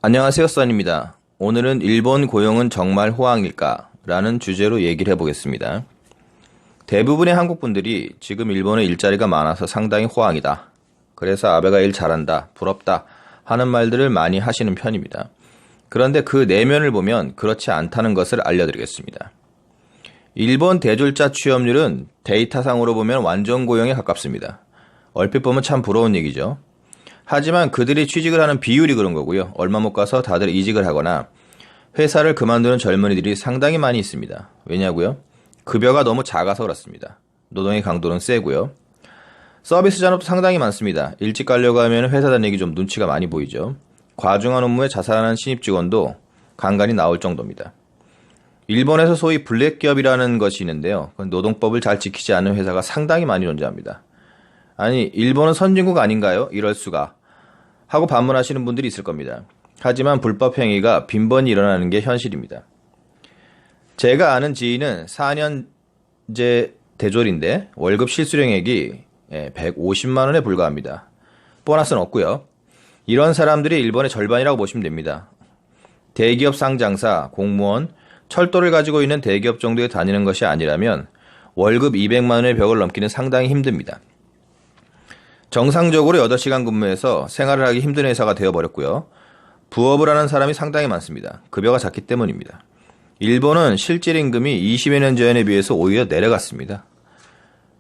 안녕하세요, 써니입니다. 오늘은 일본 고용은 정말 호황일까? 라는 주제로 얘기를 해보겠습니다. 대부분의 한국 분들이 지금 일본에 일자리가 많아서 상당히 호황이다. 그래서 아베가 일 잘한다, 부럽다 하는 말들을 많이 하시는 편입니다. 그런데 그 내면을 보면 그렇지 않다는 것을 알려드리겠습니다. 일본 대졸자 취업률은 데이터상으로 보면 완전 고용에 가깝습니다. 얼핏 보면 참 부러운 얘기죠. 하지만 그들이 취직을 하는 비율이 그런 거고요. 얼마 못 가서 다들 이직을 하거나 회사를 그만두는 젊은이들이 상당히 많이 있습니다. 왜냐고요? 급여가 너무 작아서 그렇습니다. 노동의 강도는 세고요. 서비스 잔업도 상당히 많습니다. 일찍 가려고 하면 회사 다니기 좀 눈치가 많이 보이죠. 과중한 업무에 자살하는 신입 직원도 간간히 나올 정도입니다. 일본에서 소위 블랙 기업이라는 것이 있는데요. 노동법을 잘 지키지 않는 회사가 상당히 많이 존재합니다. 아니, 일본은 선진국 아닌가요? 이럴 수가. 하고 반문하시는 분들이 있을 겁니다. 하지만 불법 행위가 빈번히 일어나는 게 현실입니다. 제가 아는 지인은 4년제 대졸인데 월급 실수령액이 150만 원에 불과합니다. 보너스는 없고요. 이런 사람들이 일본의 절반이라고 보시면 됩니다. 대기업 상장사, 공무원, 철도를 가지고 있는 대기업 정도에 다니는 것이 아니라면 월급 200만 원의 벽을 넘기는 상당히 힘듭니다. 정상적으로 8시간 근무해서 생활을 하기 힘든 회사가 되어버렸고요. 부업을 하는 사람이 상당히 많습니다. 급여가 작기 때문입니다. 일본은 실질 임금이 20여 년 전에 비해서 오히려 내려갔습니다.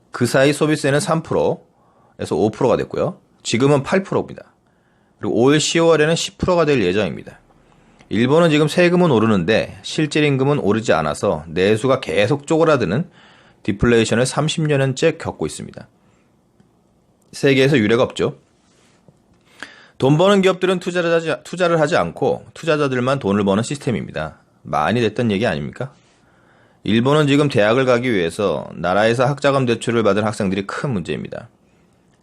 그 사이 소비세는 3%에서 5%가 됐고요. 지금은 8%입니다. 그리고 올 10월에는 10%가 될 예정입니다. 일본은 지금 세금은 오르는데 실질 임금은 오르지 않아서 내수가 계속 쪼그라드는 디플레이션을 30여 년째 겪고 있습니다. 세계에서 유례가 없죠. 돈 버는 기업들은 투자를 하지 않고 투자자들만 돈을 버는 시스템입니다. 많이 됐던 얘기 아닙니까? 일본은 지금 대학을 가기 위해서 나라에서 학자금 대출을 받은 학생들이 큰 문제입니다.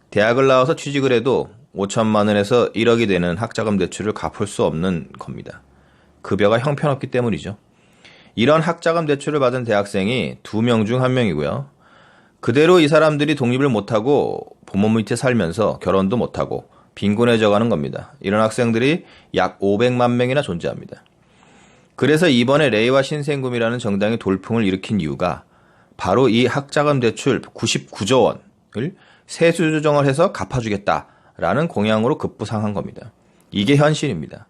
대학을 나와서 취직을 해도 5천만 원에서 1억이 되는 학자금 대출을 갚을 수 없는 겁니다. 급여가 형편없기 때문이죠. 이런 학자금 대출을 받은 대학생이 2명 중 1명이고요. 그대로 이 사람들이 독립을 못하고 부모 밑에 살면서 결혼도 못하고 빈곤해져 가는 겁니다. 이런 학생들이 약 500만 명이나 존재합니다. 그래서 이번에 레이와 신생금이라는 정당이 돌풍을 일으킨 이유가 바로 이 학자금 대출 99조 원을 세수 조정을 해서 갚아주겠다라는 공약으로 급부상한 겁니다. 이게 현실입니다.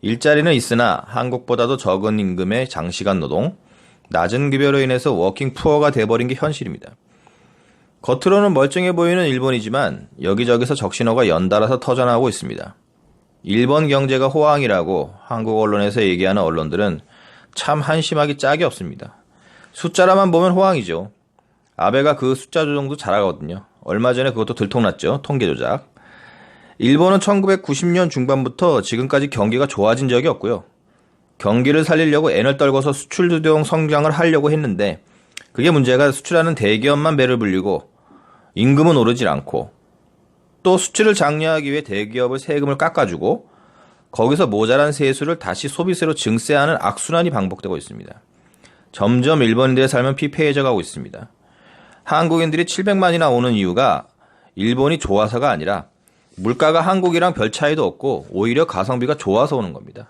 일자리는 있으나 한국보다도 적은 임금의 장시간 노동, 낮은 급여로 인해서 워킹 푸어가 돼버린 게 현실입니다. 겉으로는 멀쩡해 보이는 일본이지만 여기저기서 적신호가 연달아서 터져나오고 있습니다. 일본 경제가 호황이라고 한국 언론에서 얘기하는 언론들은 참 한심하기 짝이 없습니다. 숫자라만 보면 호황이죠. 아베가 그 숫자 조정도 잘하거든요. 얼마 전에 그것도 들통났죠. 통계 조작. 일본은 1990년 중반부터 지금까지 경기가 좋아진 적이 없고요. 경기를 살리려고 애를 떨궈서 수출 주도형 성장을 하려고 했는데 그게 문제가 수출하는 대기업만 배를 불리고 임금은 오르질 않고 또 수출을 장려하기 위해 대기업을 세금을 깎아주고 거기서 모자란 세수를 다시 소비세로 증세하는 악순환이 반복되고 있습니다. 점점 일본인들의 삶은 피폐해져 가고 있습니다. 한국인들이 700만이나 오는 이유가 일본이 좋아서가 아니라 물가가 한국이랑 별 차이도 없고 오히려 가성비가 좋아서 오는 겁니다.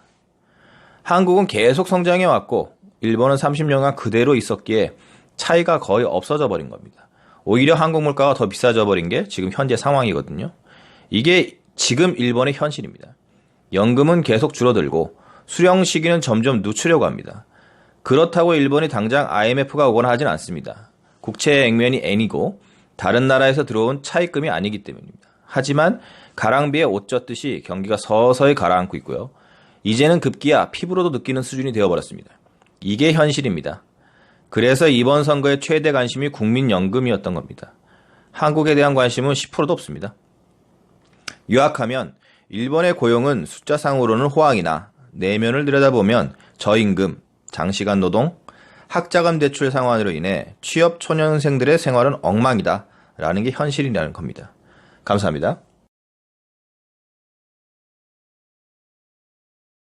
한국은 계속 성장해 왔고 일본은 30년간 그대로 있었기에 차이가 거의 없어져 버린 겁니다. 오히려 한국 물가가 더 비싸져 버린 게 지금 현재 상황이거든요. 이게 지금 일본의 현실입니다. 연금은 계속 줄어들고 수령 시기는 점점 늦추려고 합니다. 그렇다고 일본이 당장 IMF가 오거나 하진 않습니다. 국채의 액면이 N이고 다른 나라에서 들어온 차입금이 아니기 때문입니다. 하지만 가랑비에 옷 젖듯이 경기가 서서히 가라앉고 있고요. 이제는 급기야 피부로도 느끼는 수준이 되어버렸습니다. 이게 현실입니다. 그래서 이번 선거의 최대 관심이 국민연금이었던 겁니다. 한국에 대한 관심은 10%도 없습니다. 요약하면 일본의 고용은 숫자상으로는 호황이나 내면을 들여다보면 저임금, 장시간 노동, 학자금 대출 상환으로 인해 취업 초년생들의 생활은 엉망이다 라는 게 현실이라는 겁니다. 감사합니다.